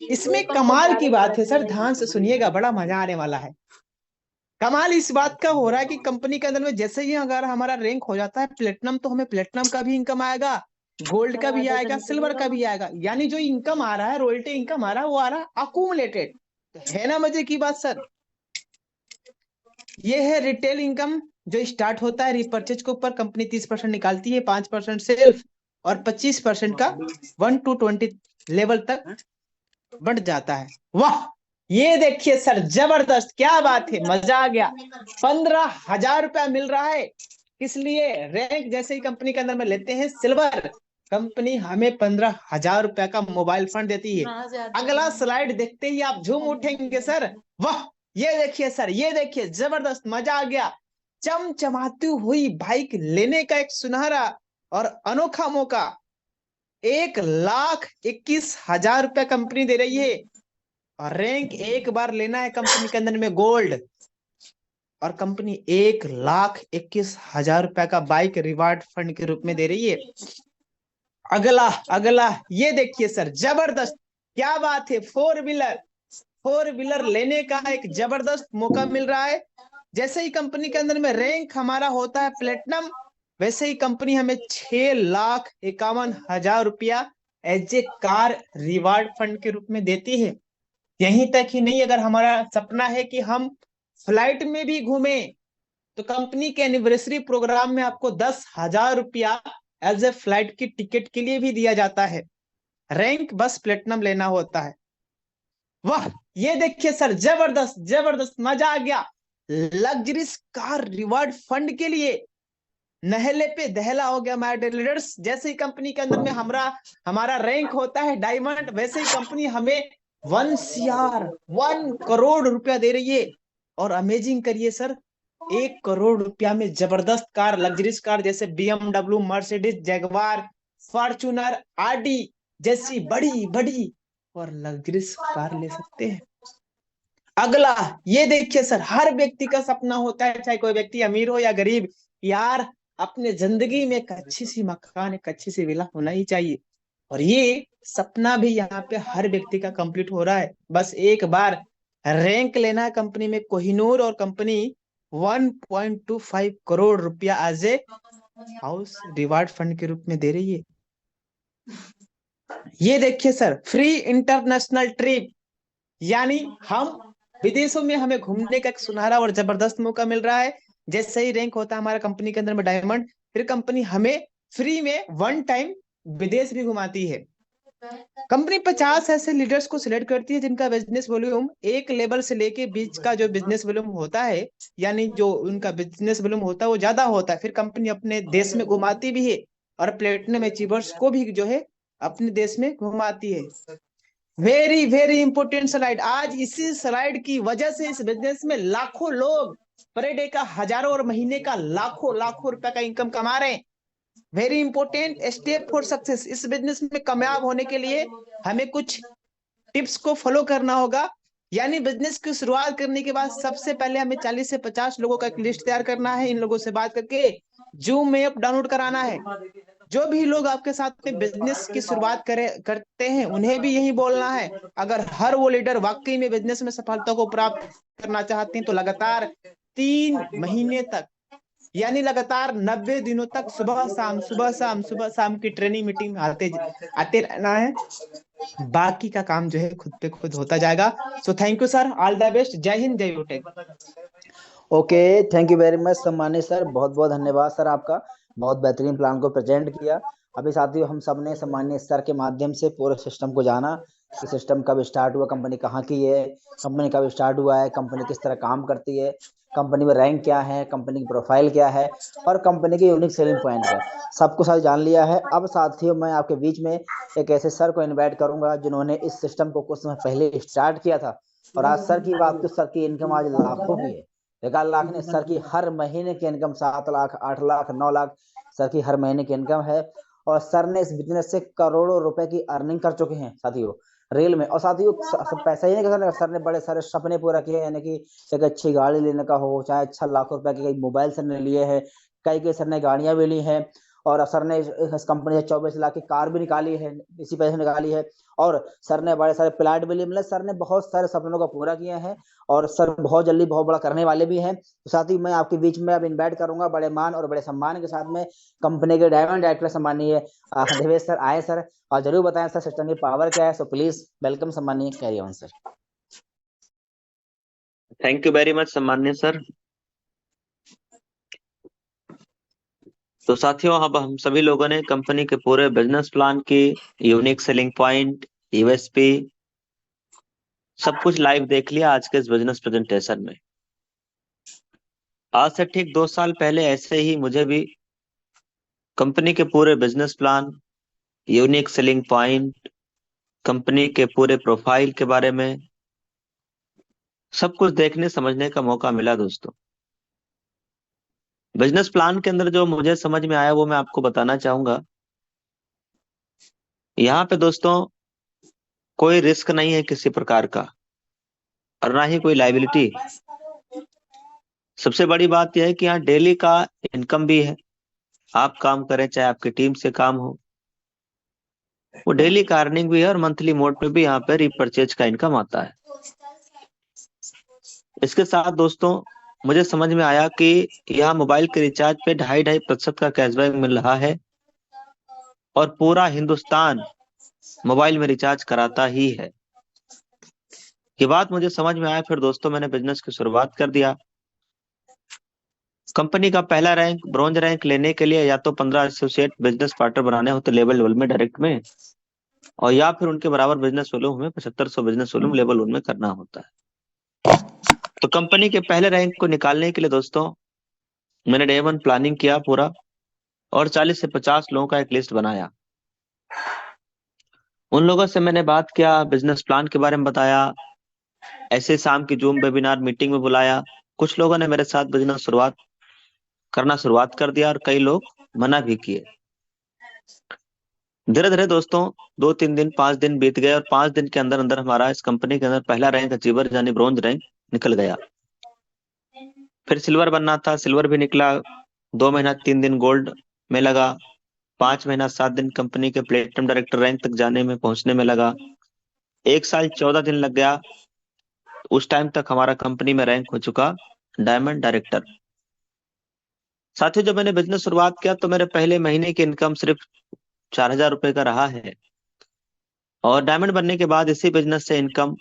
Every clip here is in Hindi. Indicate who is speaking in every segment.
Speaker 1: इसमें कमाल की बात है सर, ध्यान से सुनिएगा, बड़ा मजा आने वाला है। कमाल इस बात का हो रहा है कि कंपनी के अंदर में जैसे ही अगर हमारा रैंक हो जाता है प्लेटिनम, तो हमें प्लेटिनम का भी इनकम आएगा, गोल्ड का भी आएगा, सिल्वर का भी आएगा। यानी जो इनकम आ रहा है, रॉयल्टी इनकम आ रहा है, वो आ रहा है अकुमुलेटेड। है ना मजे की बात सर। ये है रिटेल इनकम, जो स्टार्ट होता है रिपर्चेज के ऊपर। कंपनी 30% निकालती है, 5% सेल्फ और 25% का 1 to 20 लेवल तक बढ़ जाता है। वाह, ये देखिए सर, जबरदस्त, क्या बात है, मजा आ गया। 15,000 रुपया मिल रहा है। किस लिए? रैंक जैसे ही कंपनी के अंदर में लेते हैं सिल्वर, कंपनी हमें 15,000 रुपया का मोबाइल फोन देती है। अगला स्लाइड देखते ही आप झूम उठेंगे सर। वाह, ये देखिए सर, ये देखिए, जबरदस्त, मजा आ गया। चमचमाती हुई बाइक लेने का एक सुनहरा और अनोखा मौका। 1,21,000 रुपया कंपनी दे रही है। और रैंक एक बार लेना है कंपनी के अंदर में गोल्ड, और कंपनी 1,21,000 रुपया का बाइक रिवार्ड फंड के रूप में दे रही है। अगला अगला, ये देखिए सर, जबरदस्त, क्या बात है, फोर व्हीलर लेने का एक जबरदस्त मौका मिल रहा है। जैसे ही कंपनी के अंदर में रैंक हमारा होता है प्लेटिनम, वैसे ही कंपनी हमें 6,51,000 रुपया as a car reward fund के रूप में देती है। यहीं तक ही नहीं, अगर हमारा सपना है कि हम फ्लाइट में भी घूमे, तो कंपनी के एनिवर्सरी प्रोग्राम में आपको 10,000 रुपया एज ए फ्लाइट की टिकट के लिए भी दिया जाता है। रैंक बस प्लेटिनम लेना होता है। वाह, ये देखिए सर, जबरदस्त जबरदस्त, मजा आ गया। लग्जरीज कार रिवार्ड फंड के लिए नहले पे दहला हो गया माय डियर लीडर्स। जैसे ही कंपनी के अंदर में हमारा रैंक होता है डायमंड, वैसे ही कंपनी हमें 1 CR 1 करोड़ रुपया दे रही है। और अमेजिंग करिए सर, 1 करोड़ रुपया में जबरदस्त कार, लग्जरीज कार, जैसे BMW, Mercedes, Jaguar, Fortuner, RD जैसी बड़ी बड़ी और लग्जरीज कार ले सकते हैं। अगला, ये देखिए सर, हर व्यक्ति का सपना होता है, चाहे कोई व्यक्ति अमीर हो या गरीब, यार अपने जिंदगी में एक अच्छी सी मकान, एक अच्छी सी विला होना ही चाहिए। और ये सपना भी यहाँ पे हर व्यक्ति का कंप्लीट हो रहा है। बस एक बार रैंक लेना है कंपनी में, कोहिनूर और कंपनी 1.25 करोड़ रुपया as a house reward fund के रूप में दे रही है। ये देखिए सर, फ्री इंटरनेशनल ट्रिप, यानी हम विदेशों में हमें घूमने का एक सुनहरा और जबरदस्त मौका मिल रहा है। जैसे ही रैंक होता है हमारा कंपनी के अंदर में डायमंड, फिर कंपनी हमें फ्री में 1 टाइम विदेश भी घुमाती है। कंपनी 50 ऐसे लीडर्स को सिलेक्ट करती है जिनका बिजनेस वॉल्यूम एक लेवल से लेके बीच का जो बिजनेस वॉल्यूम होता है, यानी जो उनका बिजनेस वॉल्यूम होता है वो ज्यादा होता है, फिर कंपनी अपने देश में घुमाती भी है। और प्लेटिनम अचीवर्स को भी जो है अपने देश में घुमाती है। वेरी वेरी इंपोर्टेंट स्लाइड, आज इसी स्लाइड की वजह से इस बिजनेस में लाखों लोग पर डे का हजारों और महीने का लाखों लाखों रुपए का इनकम कमा रहे हैं। Very important step for success, इस बिजनेस में कामयाब होने के लिए हमें कुछ टिप्स को फॉलो करना होगा। यानी बिजनेस की शुरुआत करने के बाद सबसे पहले हमें 40 से 50 लोगों का एक लिस्ट तैयार करना है। इन लोगों से बात करके जूम ऐप डाउनलोड कराना है। जो भी लोग आपके साथ में बिजनेस की शुरुआत करते हैं, उन्हें भी यही बोलना है। अगर हर वो लीडर वाकई में बिजनेस में सफलता को प्राप्त करना चाहते हैं, तो लगातार 3 महीने तक, यानी लगातार 90 दिनों तक सुबह शाम सुबह शाम सुबह शाम की ट्रेनिंग मीटिंग आते आते रहना है। बाकी का काम जो है खुद पे खुद होता जाएगा। So thank you sir, all the best, जय हिंद, जय यूटेक।
Speaker 2: Okay, thank you very much सम्मानित सर, बहुत बहुत धन्यवाद सर आपका। बहुत बेहतरीन प्लान को प्रेजेंट किया। अभी साथियों, हम सब ने सम्मानित सर के माध्यम से पूरे सिस्टम को जाना कि सिस्टम कब स्टार्ट हुआ, कंपनी कहाँ की है, कंपनी कब स्टार्ट हुआ है, कंपनी किस तरह काम करती है, कंपनी में रैंक क्या है, कंपनी की प्रोफाइल क्या है, और कंपनी के यूनिक सेलिंग पॉइंट क्या है, सबको साथ जान लिया है। अब साथियों, मैं आपके बीच में एक ऐसे सर को इन्वाइट करूंगा जिन्होंने इस सिस्टम को कुछ समय पहले स्टार्ट किया था, और आज सर की बात तो सर की इनकम आज लाखों की है। 1,00,000 ने सर की हर महीने की इनकम 7 लाख, 8 लाख, 9 लाख सर की हर महीने की इनकम है। और सर ने इस बिजनेस से करोड़ों रुपए की अर्निंग कर चुके हैं साथियों, रेल में। और साथियों, सब पैसा ही नहीं कर, सर ने बड़े सारे सपने पूरा किए हैं, यानी कि एक अच्छी गाड़ी लेने का हो, चाहे अच्छा लाखों रुपए की मोबाइल सर ने लिए हैं, कई कई सर ने गाड़ियां भी ली हैं। और सर ने इस कंपनी से 24 लाख की कार भी निकाली है, इसी पैसे निकाली है। और सर ने बड़े सारे प्लाट भी लिए, मतलब सर ने बहुत सारे सपनों को पूरा किया है। और सर बहुत जल्दी बहुत बड़ा करने वाले भी हैं। तो साथ ही मैं आपके बीच में अब इनवाइट करूंगा बड़े मान और बड़े सम्मान के साथ में कंपनी के डायमंड डायरेक्टर सम्मानीय देवेश सर आए सर, और जरूर बताएं सर सिस्टम की पावर क्या है। सो प्लीज वेलकम सम्मानीय, carry on sir.
Speaker 3: Thank you very much सम्मान्य सर। तो साथियों, अब हम सभी लोगों ने कंपनी के पूरे बिजनेस प्लान की यूनिक सेलिंग पॉइंट, यूएसपी, सब कुछ लाइव देख लिया आज के इस बिजनेस प्रेजेंटेशन में। आज से ठीक 2 साल पहले ऐसे ही मुझे भी कंपनी के पूरे business plan, unique selling point, company के पूरे प्रोफाइल के बारे में सब कुछ देखने समझने का मौका मिला दोस्तों। बिजनेस प्लान के अंदर जो मुझे समझ में आया वो मैं आपको बताना चाहूंगा। यहाँ पे दोस्तों कोई रिस्क नहीं है किसी प्रकार का, और ना ही कोई लाइबिलिटी। सबसे बड़ी बात यह है कि यहाँ डेली का इनकम भी है। आप काम करें चाहे आपकी टीम से काम हो, वो डेली का अर्निंग भी है, और मंथली मोड पे भी यहाँ पे रीपरचेज का इनकम आता है। इसके साथ दोस्तों मुझे समझ में आया कि यहाँ मोबाइल के रिचार्ज पे 2.5% का कैशबैक मिल रहा है, और पूरा हिंदुस्तान मोबाइल में रिचार्ज कराता ही है। ये बात मुझे समझ में आया, फिर दोस्तों मैंने बिजनेस की शुरुआत कर दिया। कंपनी का पहला रैंक, ब्रॉन्ज रैंक लेने के लिए या तो 15 एसोसिएट बिजनेस पार्टनर बनाने होते लेवल 1 में डायरेक्ट में, और या फिर उनके बराबर बिजनेस वॉल्यूम हमें 7500 बिजनेस वॉल्यूम लेवल 1 में करना होता है। तो कंपनी के पहले रैंक को निकालने के लिए दोस्तों मैंने डे 1 प्लानिंग किया पूरा, और 40 से 50 लोगों का एक लिस्ट बनाया। उन लोगों से मैंने बात किया, बिजनेस प्लान के बारे में बताया, ऐसे शाम की जूम वेबिनार मीटिंग में बुलाया। कुछ लोगों ने मेरे साथ बिजनेस शुरुआत कर दिया, और कई लोग मना भी किए। धीरे धीरे दोस्तों 2-3 दिन 5 दिन बीत गए, और 5 दिन के अंदर अंदर हमारा इस कंपनी के अंदर पहला रैंक अचीवर यानी ब्रॉन्ज रैंक निकल गया। फिर सिल्वर बनना था, सिल्वर भी निकला। 2 महीना 3 दिन गोल्ड में लगा। 5 महीना 7 दिन कंपनी के प्लेटिनम डायरेक्टर रैंक तक जाने में पहुंचने में लगा। 1 साल 14 दिन लग गया। उस टाइम तक हमारा कंपनी में रैंक हो चुका डायमंड डायरेक्टर। साथियों, जब मैंने बिजनेस शुरुआत किया तो मेरे पहले महीने की इनकम सिर्फ 4000 रुपए का रहा है, और डायमंड बनने के बाद इसी बिजनेस से इनकम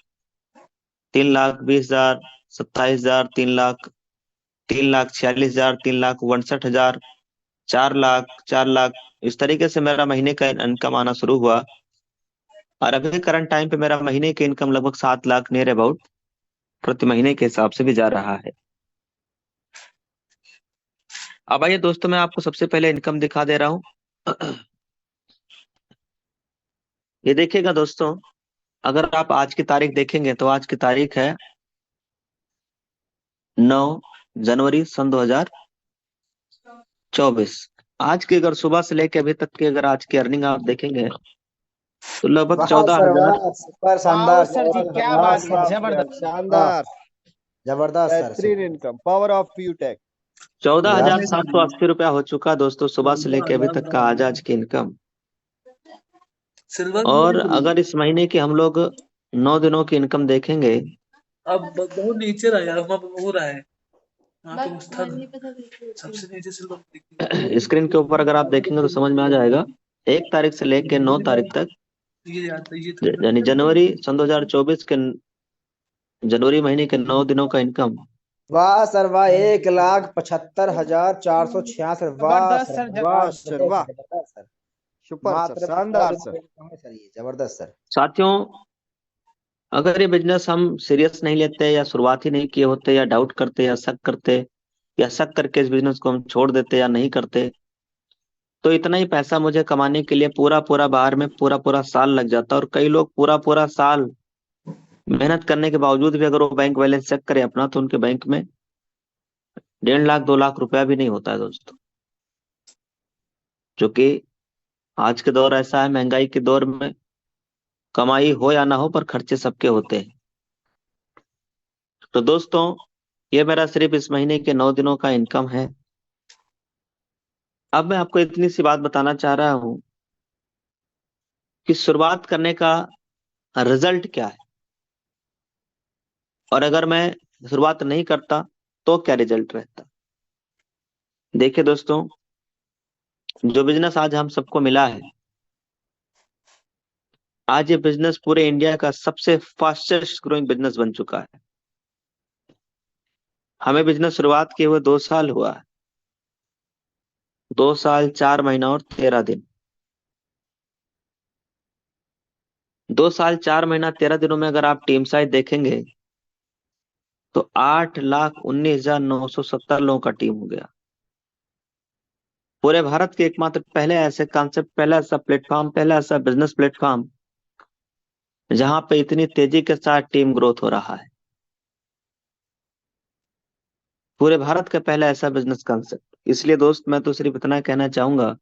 Speaker 3: 3,20,000, 27,000, 3,00,000, 3,46,000, 3,62,000, 4,00,000, 4,00,000, इस तरीके से मेरा महीने का इनकम आना शुरू हुआ। और अभी करंट टाइम पे मेरा महीने की इनकम लगभग 7,00,000 नियर अबाउट प्रति महीने के हिसाब से भी जा रहा है। अब आइए दोस्तों, मैं आपको सबसे पहले इनकम दिखा दे रहा हूं। ये देखिएगा दोस्तों, अगर आप आज की तारीख देखेंगे तो आज की तारीख है 9 जनवरी सन 2024। आज की अगर सुबह से लेके अभी तक की अगर आज की अर्निंग आप देखेंगे तो लगभग
Speaker 2: वाह
Speaker 3: 14,000।
Speaker 2: सर, सुपर
Speaker 1: वाह
Speaker 2: शानदार,
Speaker 1: सर जी, क्या बात है, जबरदस्त।
Speaker 4: शानदार,
Speaker 2: जबरदस्त सर।
Speaker 4: बेहतरीन इनकम, पावर ऑफ प्यूटेक।
Speaker 3: 14,780 रुपया हो चुका दोस्तों सुबह से लेके अभी तक का आज की इनकम। और अगर इस महीने की हम लोग 9 दिनों की इनकम देखेंगे,
Speaker 5: अब बहुत नीचे रहा यार, वहाँ पे हो रहा है। हाँ, तो उस सबसे नीचे सिल्वर
Speaker 3: स्क्रीन के ऊपर अगर आप देखेंगे तो समझ में आ जाएगा। 1 तारीख से लेके 9 तारीख तक,
Speaker 5: ये आता है, ये
Speaker 3: यानी जनवरी सन 2024 के जनवरी महीने के 9 दिनों का इनकम।
Speaker 2: वाह सर वाह, 1,75,466। वाह
Speaker 1: जबरदस्त
Speaker 2: सर,
Speaker 1: सर,
Speaker 4: वाह सर, वाह,
Speaker 2: जबरदस्त सर,
Speaker 4: सुपर सर,
Speaker 2: मात्र
Speaker 4: शानदार
Speaker 2: 9
Speaker 4: सर।
Speaker 2: दिनों में सर, ये जबरदस्त सर।
Speaker 3: साथियों, अगर ये बिजनेस हम सीरियस नहीं लेते या शुरुआत ही नहीं किए होते, या डाउट करते या शक करते, या शक करके इस बिजनेस को हम छोड़ देते या नहीं करते, तो इतना ही पैसा मुझे कमाने के लिए पूरा पूरा बाहर में पूरा पूरा साल लग जाता। और कई लोग पूरा पूरा साल मेहनत करने के बावजूद भी अगर वो बैंक बैलेंस चेक करे अपना, तो उनके बैंक में 1.5 लाख 2 लाख रुपया भी नहीं होता है दोस्तों। जो कि आज के दौर ऐसा है, महंगाई के दौर में कमाई हो या ना हो पर खर्चे सबके होते हैं। तो दोस्तों, ये मेरा सिर्फ इस महीने के 9 दिनों का इनकम है। अब मैं आपको इतनी सी बात बताना चाह रहा हूं कि शुरुआत करने का रिजल्ट क्या है, और अगर मैं शुरुआत नहीं करता तो क्या रिजल्ट रहता। देखिए दोस्तों, जो बिजनेस आज हम सबको मिला है, आज ये बिजनेस पूरे इंडिया का सबसे फास्टेस्ट ग्रोइंग बिजनेस बन चुका है। हमें बिजनेस शुरुआत किए हुए 2 साल हुआ है, 2 साल 4 महीना और 13 दिन। 2 साल 4 महीना 13 दिनों में अगर आप टीम साइज देखेंगे तो 8,19,970 लोगों का टीम हो गया। पूरे भारत के एकमात्र पहले ऐसे कॉन्सेप्ट, पहला ऐसा प्लेटफॉर्म, पहला ऐसा बिजनेस प्लेटफॉर्म जहां पे इतनी तेजी के साथ टीम ग्रोथ हो रहा है। पूरे भारत का पहला ऐसा बिजनेस कॉन्सेप्ट। इसलिए दोस्त, मैं तो सिर्फ इतना कहना चाहूंगा,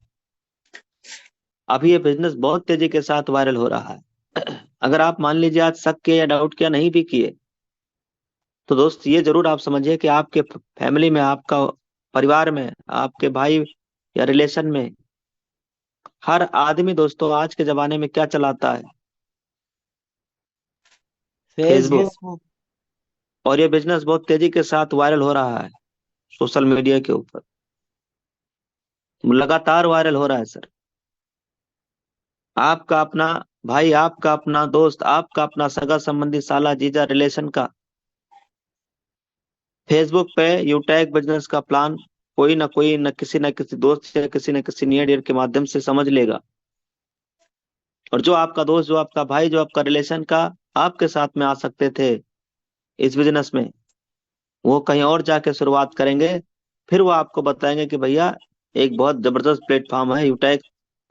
Speaker 3: अभी ये बिजनेस बहुत तेजी के साथ वायरल हो रहा है। अगर आप मान लीजिए आज शक किए या डाउट किया नहीं भी किए, तो दोस्त ये जरूर आप समझिए कि आपके फैमिली में, आपका परिवार में, आपके भाई या रिलेशन में हर आदमी दोस्तों आज के जमाने में क्या चलाता है? फेसबुक।
Speaker 2: फेसबुक।
Speaker 3: और ये बिजनेस बहुत तेजी के साथ वायरल हो रहा है सोशल मीडिया के ऊपर, लगातार वायरल हो रहा है सर। आपका अपना भाई, आपका अपना दोस्त, आपका अपना सगा संबंधी, साला, जीजा, रिलेशन का फेसबुक पे यूटैग बिजनेस का प्लान कोई ना कोई, न किसी दोस्त या किसी न किसी नियर डियर के माध्यम से समझ लेगा। और जो आपका दोस्त, जो आपका भाई, जो आपका रिलेशन का आपके साथ में आ सकते थे इस बिजनेस में, वो कहीं और जाके शुरुआत करेंगे। फिर वो आपको बताएंगे कि भैया एक बहुत जबरदस्त प्लेटफॉर्म है यूटैग,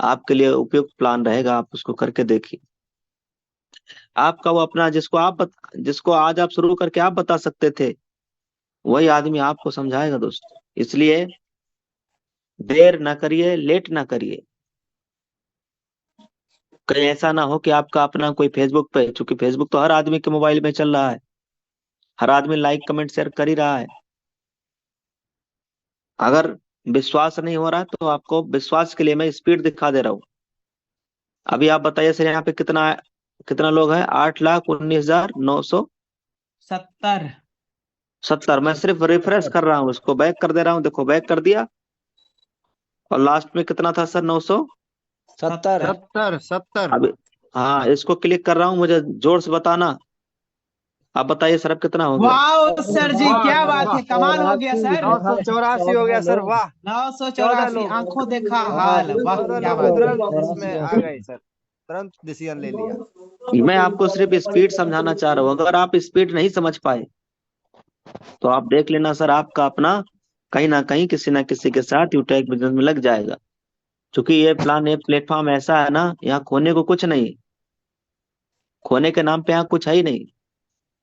Speaker 3: आपके लिए उपयुक्त प्लान रहेगा, आप उसको करके देखिए। आपका वो अपना जिसको आज आप शुरू करके आप बता सकते थे, वही आदमी आपको समझाएगा दोस्तों। इसलिए देर ना करिए, लेट ना करिए। कहीं ऐसा ना हो कि आपका अपना कोई फेसबुक पे, चूंकि फेसबुक तो हर आदमी के मोबाइल में चल रहा है, हर आदमी लाइक कमेंट शेयर कर ही रहा है। अगर विश्वास नहीं हो रहा है तो आपको विश्वास के लिए मैं स्पीड दिखा दे रहा हूँ। अभी आप बताइए सर, यहाँ पे कितना कितना लोग हैं? 8,19,970।
Speaker 1: 70।
Speaker 3: मैं सिर्फ रिफ्रेश कर रहा हूँ, उसको बैक कर दे रहा हूँ, देखो बैक कर दिया। और लास्ट में कितना था सर? 900।
Speaker 2: 70।
Speaker 4: 70
Speaker 3: अभी हाँ, इसको क्लिक कर रहा हूँ, मुझे जोर से बताना। आप बताइए सर अब कितना हो गया?
Speaker 1: वाह सर जी,
Speaker 4: वाह
Speaker 1: क्या
Speaker 4: जी
Speaker 1: बात
Speaker 4: वाह,
Speaker 1: है, कमाल हो गया सर।
Speaker 4: 984 हो गया सर, वाह। 14
Speaker 1: 984,
Speaker 4: लोग,
Speaker 1: आंखों देखा हाल, वाह
Speaker 4: 14
Speaker 1: क्या
Speaker 4: लोग
Speaker 1: बात है।
Speaker 4: तुरंत इसमें आ गए सर, तुरंत डिसीजन ले लिया।
Speaker 3: मैं आपको सिर्फ स्पीड समझाना चाह रहा हूँ। अगर आप स्पीड नहीं समझ पाए तो आप देख लेना सर, आपका अपना कहीं ना कहीं किसी ना किसी के साथ यूटेक बिजनेस में लग जाएगा। क्योंकि ये प्लान, ये प्लेटफॉर्म ऐसा है ना, यहाँ खोने को कुछ नहीं, खोने के नाम पे यहाँ कुछ है ही नहीं।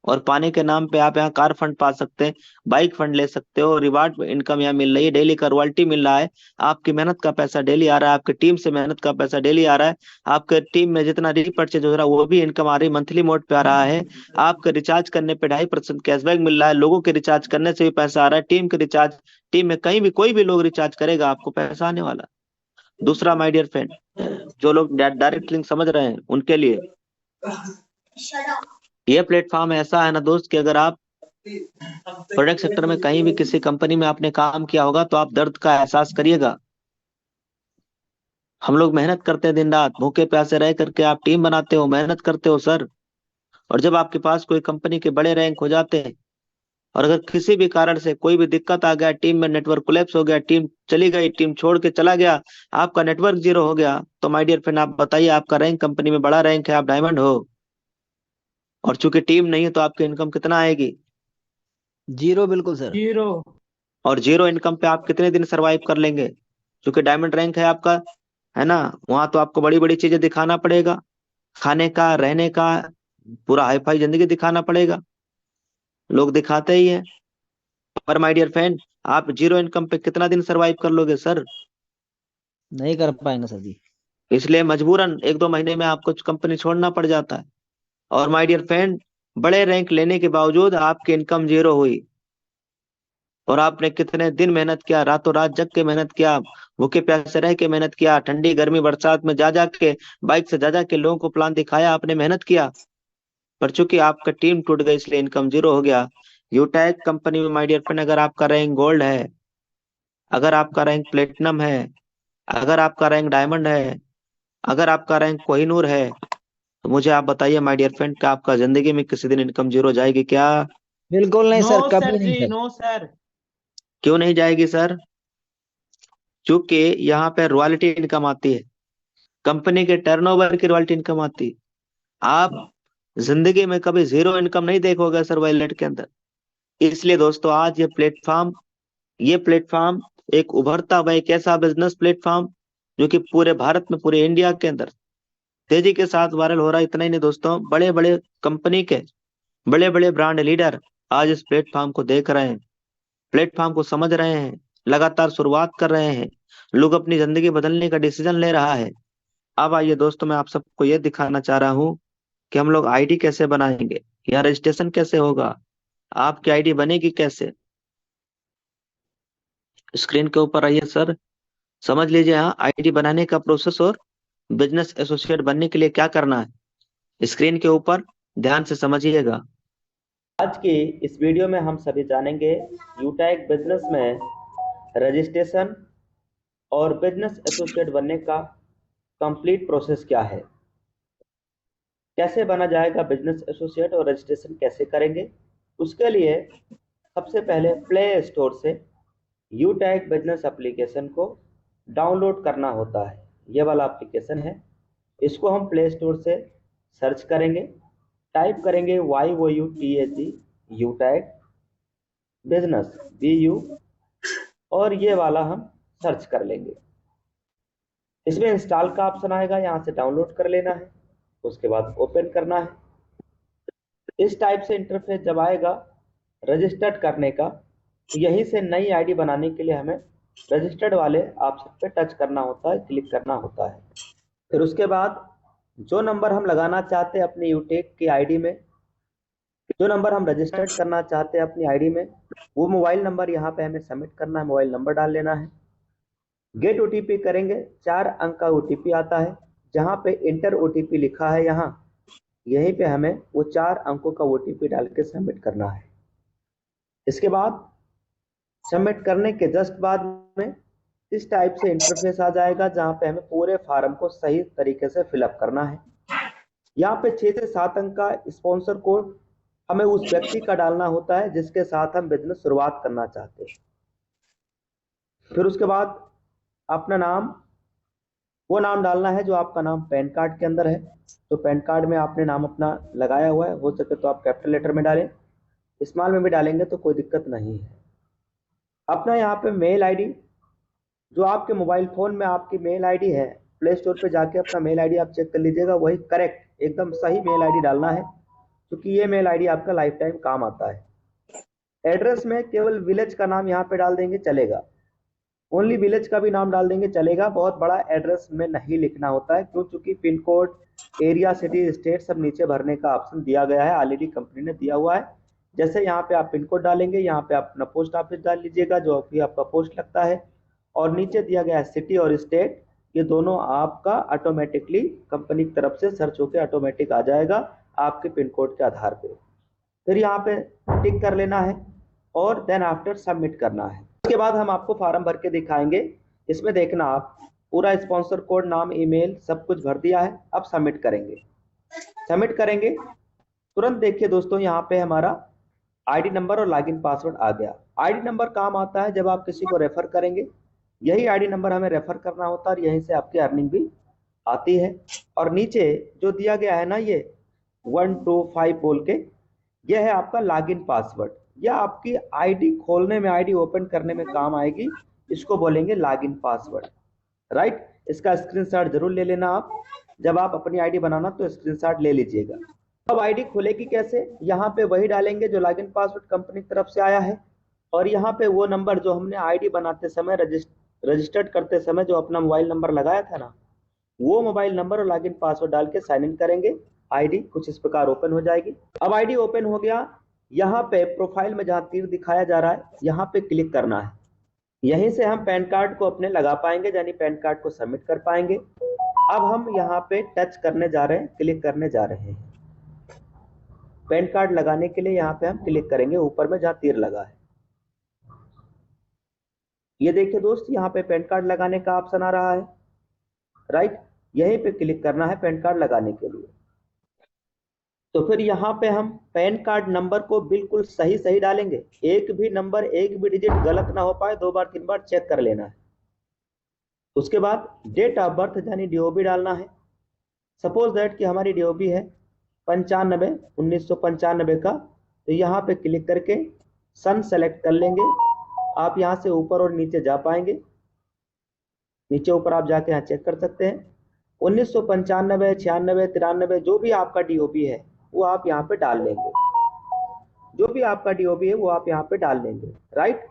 Speaker 3: और पाने के नाम पे आप यहाँ कार फंड पा सकते हैं, बाइक फंड ले सकते हो, रिवार्ड इनकम यहाँ मिल रही है, डेली का रॉयल्टी मिल रहा है, आपकी मेहनत का पैसा डेली आ रहा है, आपकी टीम से मेहनत का पैसा डेली आ रहा है, आपके टीम में जितना रीपर्चेज हो रहा है वो भी इनकम आ रही है, मंथली मोड पे आ रहा है। आपके रिचार्ज करने पे 2.5% कैशबैक मिल रहा है, लोगों के रिचार्ज करने से भी पैसा आ रहा है, टीम के रिचार्ज, टीम में कहीं भी कोई भी लोग रिचार्ज करेगा आपको पैसा आने वाला। दूसरा माय डियर फ्रेंड, जो लोग डायरेक्ट लिंक समझ रहे हैं उनके लिए ये प्लेटफॉर्म ऐसा है ना दोस्त, कि अगर आप प्रोडक्ट सेक्टर में कहीं भी किसी कंपनी में आपने काम किया होगा तो आप दर्द का एहसास करिएगा। हम लोग मेहनत करते हैं दिन रात, भूखे प्यासे रह करके आप टीम बनाते हो, मेहनत करते हो सर। और जब आपके पास कोई कंपनी के बड़े रैंक हो जाते हैं, और अगर किसी भी कारण से कोई भी दिक्कत आ गया, टीम में नेटवर्क कोलैप्स हो गया, टीम चली गई, टीम छोड़ के चला गया, आपका नेटवर्क जीरो हो गया, तो माय डियर फ्रेंड आप बताइए, आपका रैंक कंपनी में बड़ा रैंक है, आप डायमंड हो, और चूंकि टीम नहीं है तो आपकी इनकम कितना आएगी?
Speaker 2: 0 बिल्कुल सर।
Speaker 1: 0।
Speaker 3: और जीरो इनकम पे आप कितने दिन सरवाइव कर लेंगे? क्योंकि डायमंड रैंक है आपका, है ना, वहां तो आपको बड़ी बड़ी चीजें दिखाना पड़ेगा, खाने का, रहने का, पूरा हाई फाई जिंदगी दिखाना पड़ेगा, लोग दिखाते ही हैं। पर माय डियर फ्रेंड, आप जीरो इनकम पे कितना दिन सरवाइव कर लोगे सर?
Speaker 2: नहीं कर पाएंगे सर जी।
Speaker 3: इसलिए मजबूरन 1-2 महीने में आपको कंपनी छोड़ना पड़ जाता है। और माय डियर फ्रेंड, बड़े रैंक लेने के बावजूद आपकी इनकम जीरो हुई, और आपने कितने दिन मेहनत किया, रातों रात जग के मेहनत किया, भूखे प्यासे रह के मेहनत किया, ठंडी गर्मी बरसात में जा जा के, बाइक से जा जा के लोगों को प्लान दिखाया, आपने मेहनत किया। पर चूंकि आपका टीम टूट गई इसलिए इनकम जीरो हो गया। यूटैक कंपनी में माय डियर फ्रेंड, अगर आपका रैंक गोल्ड है, अगर आपका रैंक प्लेटिनम है, अगर आपका रैंक डायमंड है, अगर आपका रैंक कोहिनूर है, तो मुझे आप बताइए माय डियर फ्रेंड, क्या आपका जिंदगी में किसी दिन इनकम जीरो जाएगी क्या?
Speaker 2: बिल्कुल नहीं
Speaker 1: नो
Speaker 2: सर,
Speaker 1: सर
Speaker 2: कभी नहीं
Speaker 1: जी,
Speaker 2: सर।
Speaker 1: No sir.
Speaker 3: क्यों नहीं जाएगी सर? क्योंकि यहाँ पे रॉयल्टी इनकम आती है, कंपनी के टर्नओवर की रॉयल्टी इनकम आती है। आप जिंदगी में कभी जीरो इनकम नहीं देखोगे सर वॉलेट के अंदर। इसलिए दोस्तों आज ये प्लेटफॉर्म एक उभरता हुआ एक ऐसा बिजनेस प्लेटफॉर्म जो कि पूरे भारत में, पूरे इंडिया के अंदर तेजी के साथ वायरल हो रहा है। इतना ही नहीं दोस्तों, बड़े बड़े कंपनी के बड़े बड़े ब्रांड लीडर आज इस प्लेटफॉर्म को देख रहे हैं, प्लेटफॉर्म को समझ रहे हैं, लगातार शुरुआत कर रहे हैं, लोग अपनी जिंदगी बदलने का डिसीजन ले रहा है। अब आइए दोस्तों, मैं आप सबको ये दिखाना चाह रहा हूँ कि हम लोग आईडी कैसे बनाएंगे, या रजिस्ट्रेशन कैसे होगा, आपकी आईडी बनेगी कैसे। स्क्रीन के ऊपर आइए सर, समझ लीजिए यहाँ आईडी बनाने का प्रोसेस और बिजनेस एसोसिएट बनने के लिए क्या करना है। स्क्रीन के ऊपर ध्यान से समझिएगा। आज की इस वीडियो में हम सभी जानेंगे यूटैक बिजनेस में रजिस्ट्रेशन और बिजनेस एसोसिएट बनने का कंप्लीट प्रोसेस क्या है, कैसे बना जाएगा बिजनेस एसोसिएट और रजिस्ट्रेशन कैसे करेंगे। उसके लिए सबसे पहले प्ले स्टोर से यूटैक बिजनेस एप्लीकेशन को डाउनलोड करना होता है। ये वाला एप्लीकेशन है, इसको हम प्ले स्टोर से सर्च करेंगे, टाइप करेंगे YOUTH यूटैक बिजनेस BU, और ये वाला हम सर्च कर लेंगे। इसमें इंस्टॉल का ऑप्शन आएगा, यहाँ से डाउनलोड कर लेना है, उसके बाद ओपन करना है। इस टाइप से इंटरफेस जब आएगा रजिस्टर्ड करने का, तो यहीं से नई आईडी बनाने के लिए हमें रजिस्टर्ड वाले ऑप्शन पे टच करना होता है, क्लिक करना होता है। फिर उसके बाद जो नंबर हम लगाना चाहते हैं अपनी यूटेक की आईडी में, जो नंबर हम रजिस्टर्ड करना चाहते हैं अपनी आईडी में, वो मोबाइल नंबर यहाँ पे हमें सबमिट करना है, मोबाइल नंबर डाल लेना है। गेट OTP करेंगे, 4 अंक का OTP आता है, जहाँ पे इंटर OTP लिखा है यहाँ, यहीं पे हमें वो 4 अंकों का OTP डाल के सबमिट करना है। इसके बाद सबमिट करने के जस्ट बाद में इस टाइप से इंटरफेस आ जाएगा, जहाँ पे हमें पूरे फार्म को सही तरीके से फिलअप करना है। यहाँ पे 6 से 7 अंक का स्पॉन्सर कोड हमें उस व्यक्ति का डालना होता है जिसके साथ हम बिजनेस शुरुआत करना चाहते हैं। फिर उसके बाद अपना नाम, वो नाम डालना है जो आपका नाम पैन कार्ड के अंदर है। तो पैन कार्ड में आपने नाम अपना लगाया हुआ है, हो सके तो आप कैपिटल लेटर में डालें, स्मॉल में भी डालेंगे तो कोई दिक्कत नहीं है। अपना यहाँ पे मेल आईडी, जो आपके मोबाइल फोन में आपकी मेल आईडी है, प्ले स्टोर पे जाके अपना मेल आईडी आप चेक कर लीजिएगा, वही करेक्ट एकदम सही मेल आईडी डालना है, क्योंकि ये मेल आईडी आपका लाइफ टाइम काम आता है। एड्रेस में केवल विलेज का नाम यहाँ पे डाल देंगे चलेगा, ओनली विलेज का भी नाम डाल देंगे चलेगा, बहुत बड़ा एड्रेस में नहीं लिखना होता है, क्यों, चूंकि pin code, area, city, state सब नीचे भरने का ऑप्शन दिया गया है, ऑलरेडी कंपनी ने दिया हुआ है। जैसे यहाँ पे आप पिन कोड डालेंगे, यहाँ पे आप अपना पोस्ट ऑफिस डाल लीजिएगा जो भी आपका पोस्ट लगता है, और नीचे दिया गया है सिटी और स्टेट, ये दोनों आपका ऑटोमेटिकली कंपनी की तरफ से सर्च होकर ऑटोमेटिक आ जाएगा आपके पिन कोड के आधार पे। फिर यहाँ पे टिक कर लेना है और देन आफ्टर सबमिट करना है। उसके बाद हम आपको फॉर्म भर के दिखाएंगे, इसमें देखना आप पूरा स्पॉन्सर कोड, नाम, ईमेल सब कुछ भर दिया है। अब सबमिट करेंगे, सबमिट करेंगे तुरंत देखिए दोस्तों यहाँ पे हमारा आईडी नंबर और लॉगिन पासवर्ड आ गया। आईडी नंबर काम आता है जब आप किसी को रेफर करेंगे, यही आईडी नंबर हमें रेफर करना होता है और यहीं से आपकी अर्निंग भी आती है। और नीचे जो दिया गया है ना, ये 125 बोल के, यह है आपका लॉगिन पासवर्ड, यह आपकी आईडी खोलने में, आईडी ओपन करने में काम आएगी, इसको बोलेंगे लॉगिन पासवर्ड, राइट। इसका स्क्रीनशॉट जरूर ले लेना आप, जब आप अपनी आईडी बनाना तो स्क्रीनशॉट ले लीजिएगा। अब आईडी खुलेगी कैसे, यहाँ पे वही डालेंगे जो लॉगिन पासवर्ड कंपनी की तरफ से आया है, और यहाँ पे वो नंबर जो हमने आईडी बनाते समय, रजिस्टर्ड करते समय जो अपना मोबाइल नंबर लगाया था ना, वो मोबाइल नंबर और लॉगिन पासवर्ड डाल के साइन इन करेंगे, आईडी कुछ इस प्रकार ओपन हो जाएगी। अब आईडी ओपन हो गया,
Speaker 2: यहाँ पे प्रोफाइल में जहाँ तीर दिखाया जा रहा है यहाँ पे क्लिक करना है। यहीं से हम पैन कार्ड को अपने लगा पाएंगे, यानी पैन कार्ड को सबमिट कर पाएंगे। अब हम यहाँ पे टच करने जा रहे हैं, क्लिक करने जा रहे हैं। पैन कार्ड लगाने के लिए यहाँ पे हम क्लिक करेंगे ऊपर में जहाँ तीर लगा है। ये देखिए दोस्त, यहाँ पे पैन कार्ड लगाने का ऑप्शन आ रहा है, राइट। यहीं पे क्लिक करना है पैन कार्ड लगाने के लिए। तो फिर यहाँ पे हम पैन कार्ड नंबर को बिल्कुल सही सही डालेंगे। एक भी नंबर, एक भी डिजिट गलत ना हो पाए, 2 बार 3 बार चेक कर लेना है। उसके बाद डेट ऑफ बर्थ यानी डीओबी डालना है। सपोज दैट कि हमारी डीओबी है 1995 का, तो यहाँ पे क्लिक करके सन सेलेक्ट कर लेंगे। आप यहाँ से ऊपर और नीचे जा पाएंगे, नीचे ऊपर आप जाके यहाँ चेक कर सकते हैं। 1995, 96, 93 जो भी आपका डीओबी है वो आप यहाँ पे डाल लेंगे। जो भी आपका डीओबी है वो आप यहाँ पे डाल लेंगे, राइट।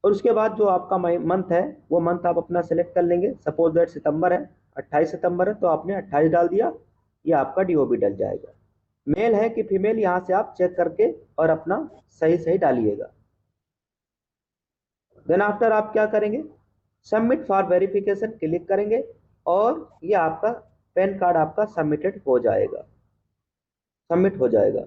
Speaker 2: और उसके बाद जो आपका मंथ है वो मंथ आप अपना सेलेक्ट कर लेंगे। सपोज दैट सितंबर है, 28 सितंबर है, तो आपने 28 डाल दिया, ये आपका डीओबी डल जाएगा। मेल है कि फीमेल यहाँ से आप चेक करके और अपना सही सही डालिएगा। देन आफ्टर आप क्या करेंगे, सबमिट फॉर वेरिफिकेशन क्लिक करेंगे और ये आपका पैन कार्ड आपका सबमिटेड हो जाएगा, सबमिट हो जाएगा।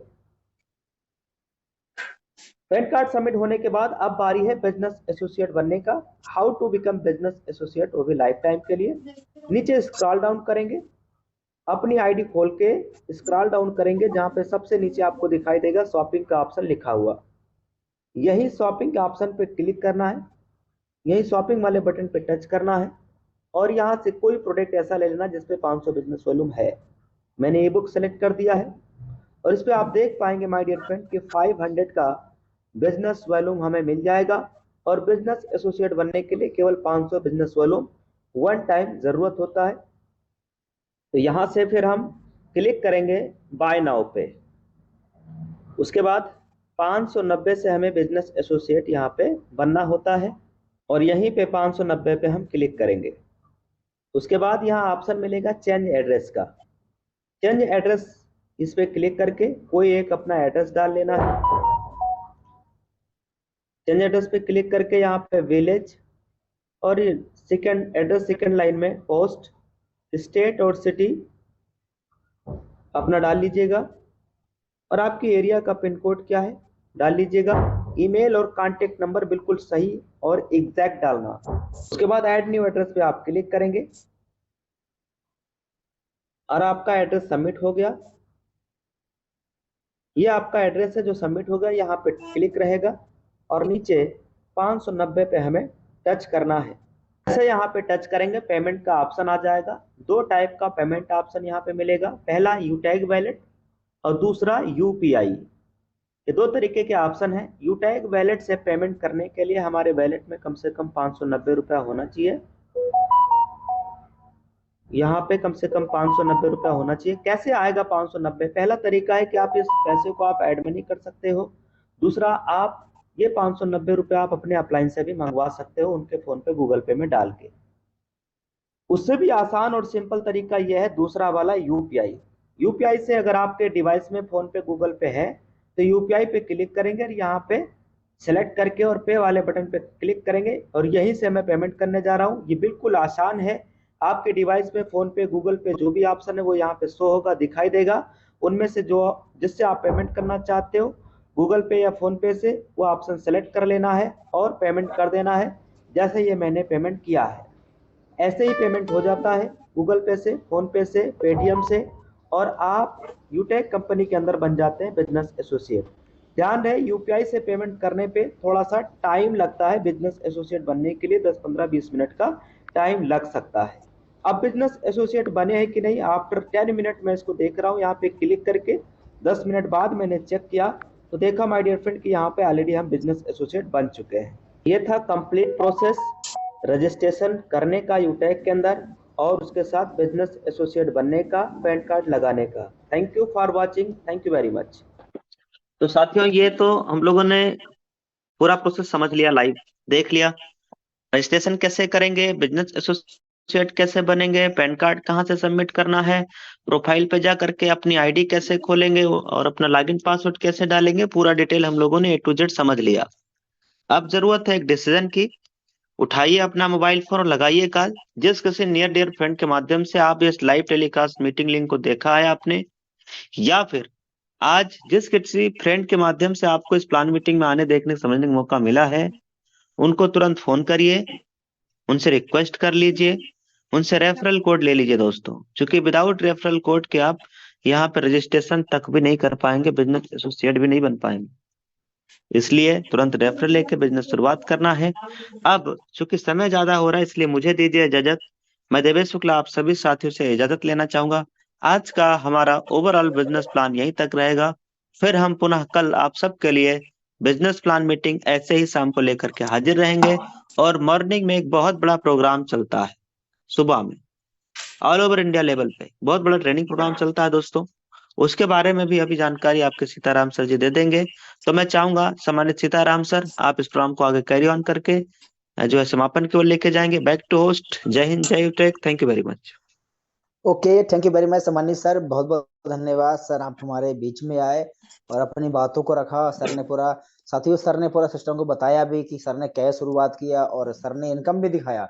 Speaker 2: पैन कार्ड सबमिट होने के बाद अब बारी है बिजनेस एसोसिएट बनने का। How to become business associate, वो भी लाइफ टाइम के लिए। नीचे स्क्रॉल डाउन करेंगे, अपनी आईडी खोल के स्क्रॉल डाउन करेंगे, जहां पे सबसे नीचे आपको दिखाई देगा शॉपिंग का ऑप्शन लिखा हुआ। यही शॉपिंग के ऑप्शन पे क्लिक करना है, यही शॉपिंग वाले बटन पे टच करना है और यहाँ से कोई प्रोडक्ट ऐसा ले लेना जिसपे 500 बिजनेस वॉल्यूम है। मैंने ई बुक सेलेक्ट कर दिया है और इस पे आप देख पाएंगे माय डियर फ्रेंड कि 500 का बिजनेस वॉल्यूम हमें मिल जाएगा। और बिजनेस एसोसिएट बनने के लिए केवल 500 बिजनेस वॉल्यूम वन टाइम जरूरत होता है। तो यहाँ से फिर हम क्लिक करेंगे बाय नाउ पे। उसके बाद 590 से हमें बिजनेस एसोसिएट यहाँ पे बनना होता है और यहीं पे 590 पे हम क्लिक करेंगे। उसके बाद यहाँ ऑप्शन मिलेगा चेंज एड्रेस का। चेंज एड्रेस, इस पे क्लिक करके कोई एक अपना एड्रेस डाल लेना है। चेंज एड्रेस पे क्लिक करके यहाँ पे विलेज और सेकंड एड्रेस, सेकंड लाइन में पोस्ट, स्टेट और सिटी अपना डाल लीजिएगा और आपकी एरिया का पिन कोड क्या है डाल लीजिएगा। ईमेल और कांटेक्ट नंबर बिल्कुल सही और एग्जैक्ट डालना। उसके बाद ऐड न्यू एड्रेस पे आप क्लिक करेंगे और आपका एड्रेस सबमिट हो गया। ये आपका एड्रेस है जो सबमिट हो गया, यहाँ पे क्लिक रहेगा और नीचे 590 पे हमें टच करना है। जैसे यहाँ पे टच करेंगे पेमेंट का ऑप्शन आ जाएगा। 2 टाइप का पेमेंट ऑप्शन यहाँ पे मिलेगा, पहला यूटैग वैलेट और दूसरा यूपीआई। ये 2 तरीके के ऑप्शन है। यूटैग वैलेट से पेमेंट करने के लिए हमारे वैलेट में कम से कम 590 रुपया होना चाहिए। यहाँ पे कम से कम 590 रुपया होना चाहिए। कैसे आएगा 590? पहला तरीका है कि आप इस पैसे को आप ऐड मनी कर सकते हो। दूसरा, आप ये 590 रुपया आप अपने अपलाइन से भी मंगवा सकते हो, उनके फोन पे गूगल पे में डाल के। उससे भी आसान और सिंपल तरीका यह है दूसरा वाला यूपीआई। यूपीआई से अगर आपके डिवाइस में फोन पे गूगल पे है तो यूपीआई पे क्लिक करेंगे और यहाँ पे सेलेक्ट करके और पे वाले बटन पे क्लिक करेंगे और यहीं से मैं पेमेंट करने जा रहा हूँ। ये बिल्कुल आसान है। आपके डिवाइस में फोन पे, गूगल पे जो भी ऑप्शन है वो यहाँ पे शो होगा, दिखाई देगा। उनमें से जो जिससे आप पेमेंट करना चाहते हो गूगल पे या फोन पे से, वो ऑप्शन सेलेक्ट कर लेना है और पेमेंट कर देना है। जैसे ये मैंने पेमेंट किया है ऐसे ही पेमेंट हो जाता है गूगल पे से, फोन पे से, पेटीएम से और आप यूटेक कंपनी के अंदर बन जाते हैं बिजनेस एसोसिएट। ध्यान रहे यूपीआई से पेमेंट करने पे थोड़ा सा टाइम लगता है। बिजनेस एसोसिएट बनने के लिए 10, 15, 20 मिनट का टाइम लग सकता है। अब बिजनेस एसोसिएट बने हैं कि नहीं, आफ्टर 10 मिनट मैं इसको देख रहा हूँ। यहाँ पे क्लिक करके 10 मिनट बाद मैंने चेक किया तो देखा माय डियर फ्रेंड कि यहाँ पे ऑलरेडी हम बिजनेस एसोसिएट बन चुके हैं। ये था कंप्लीट प्रोसेस रजिस्ट्रेशन करने का यूटेक के अंदर और उसके साथ बिजनेस एसोसिएट बनने का, पैन कार्ड लगाने का। Thank you for watching, thank you very much.
Speaker 3: तो साथियों, ये तो हम लोगों ने पूरा प्रोसेस समझ लिया, लाइव देख लिया। रजिस्ट्रेशन कैसे करेंगे, बिजनेस एसोसिएट एसोसिएट कैसे बनेंगे, पैन कार्ड कहाँ से सबमिट करना है, प्रोफाइल पे जा करके अपनी आईडी कैसे खोलेंगे और अपना लॉगिन पासवर्ड कैसे डालेंगे, पूरा डिटेल हम लोगों ने A to Z समझ लिया। अब जरूरत है एक डिसीजन की। उठाइए अपना मोबाइल फोन और लगाइए कॉल। जिस किसी नियर डियर फ्रेंड के माध्यम से आप इस लाइव टेलीकास्ट मीटिंग लिंक को देखा है आपने, या फिर आज जिस किसी फ्रेंड के माध्यम से आपको इस प्लान मीटिंग में आने, देखने, समझने का मौका मिला है, उनको तुरंत फोन करिए, उनसे रिक्वेस्ट कर लीजिए, उनसे रेफरल कोड ले लीजिए दोस्तों, क्योंकि विदाउट रेफरल कोड के आप यहाँ पे रजिस्ट्रेशन तक भी नहीं कर पाएंगे, बिजनेस एसोसिएट भी नहीं बन पाएंगे। इसलिए तुरंत रेफरल लेके बिजनेस शुरुआत करना है। अब चूंकि समय ज्यादा हो रहा है, इसलिए मुझे दीजिए इजाजत। मैं देवेश शुक्ला आप सभी साथियों से इजाजत लेना चाहूंगा। आज का हमारा ओवरऑल बिजनेस प्लान यहीं तक रहेगा। फिर हम पुनः कल आप सबके लिए बिजनेस प्लान मीटिंग ऐसे ही शाम को लेकर के हाजिर रहेंगे। और मॉर्निंग में एक बहुत बड़ा प्रोग्राम चलता है, सुबह में ऑल ओवर इंडिया लेवल पे बहुत बड़ा ट्रेनिंग प्रोग्राम चलता है दोस्तों। उसके बारे में भी अभी जानकारी आपके सीताराम सर जी दे देंगे। तो मैं चाहूंगा सम्मानित सीताराम सर, आप इस प्रोग्राम को आगे कैरी ऑन करके जो है समापन की ओर लेके जाएंगे। Back to host. जय हिंद, जय यूटेक, thank you very much.
Speaker 2: Okay, thank you very much सम्मानित सर, बहुत बहुत धन्यवाद सर, आप हमारे बीच में आए और अपनी बातों को रखा। सर ने पूरा, साथियों सर ने पूरा सिस्टम को बताया भी कि सर ने कैसे शुरुआत किया और सर ने इनकम भी दिखाया।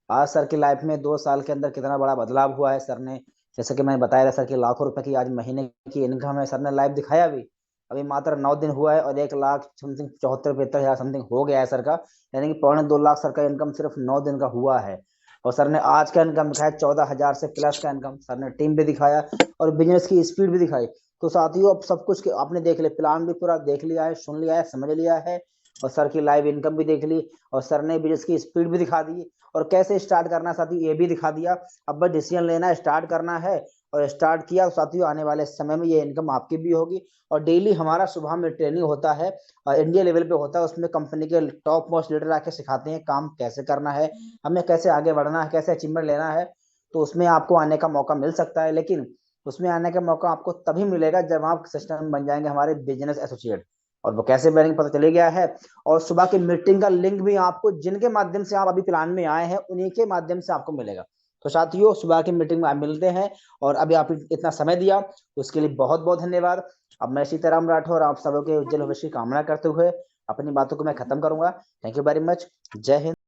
Speaker 2: आज सर की लाइफ में 2 साल के अंदर कितना बड़ा बदलाव हुआ है। सर ने, जैसे कि मैंने बताया था, सर की लाखों रुपए की आज महीने की इनकम है। सर ने लाइव दिखाया भी। अभी मात्र 9 दिन हुआ है और 1,00,000 समथिंग 74-75,000 समथिंग हो गया है सर का, यानी कि 2.25 लाख सर का इनकम सिर्फ 9 दिन का हुआ है। और सर ने आज का इनकम दिखाया 14,000 से प्लस का इनकम। सर ने टीम भी दिखाया और बिजनेस की स्पीड भी दिखाई। तो साथियों अब सब कुछ आपने देख लिया, प्लान भी पूरा देख लिया है, सुन लिया है, समझ लिया है और सर की लाइव इनकम भी देख ली और सर ने बिजनेस की स्पीड भी दिखा दी और कैसे स्टार्ट करना है साथियों ये भी दिखा दिया। अब बस डिसीजन लेना है, स्टार्ट करना है और स्टार्ट किया तो साथियों आने वाले समय में ये इनकम आपकी भी होगी। और डेली हमारा सुबह में ट्रेनिंग होता है, इंडिया लेवल पे होता है, उसमें कंपनी के टॉप मोस्ट लीडर आके सिखाते हैं काम कैसे करना है, हमें कैसे आगे बढ़ना है, कैसे अचीवमेंट लेना है। तो उसमें आपको आने का मौका मिल सकता है, लेकिन उसमें आने का मौका आपको तभी मिलेगा जब आप सिस्टम बन जाएंगे हमारे बिजनेस एसोसिएट। और वो कैसे बनेंगे पता चले गया है। और सुबह की मीटिंग का लिंक भी आपको, जिनके माध्यम से आप अभी प्लान में आए हैं, उन्हीं के माध्यम से आपको मिलेगा। तो साथियों सुबह की मीटिंग में आप मिलते हैं और अभी आप इतना समय दिया उसके लिए बहुत बहुत धन्यवाद। अब मैं सीताराम राठौर आप सबों के उज्जवल भविष्य की कामना करते हुए अपनी बातों को मैं खत्म करूंगा। Thank you very much. जय हिंद।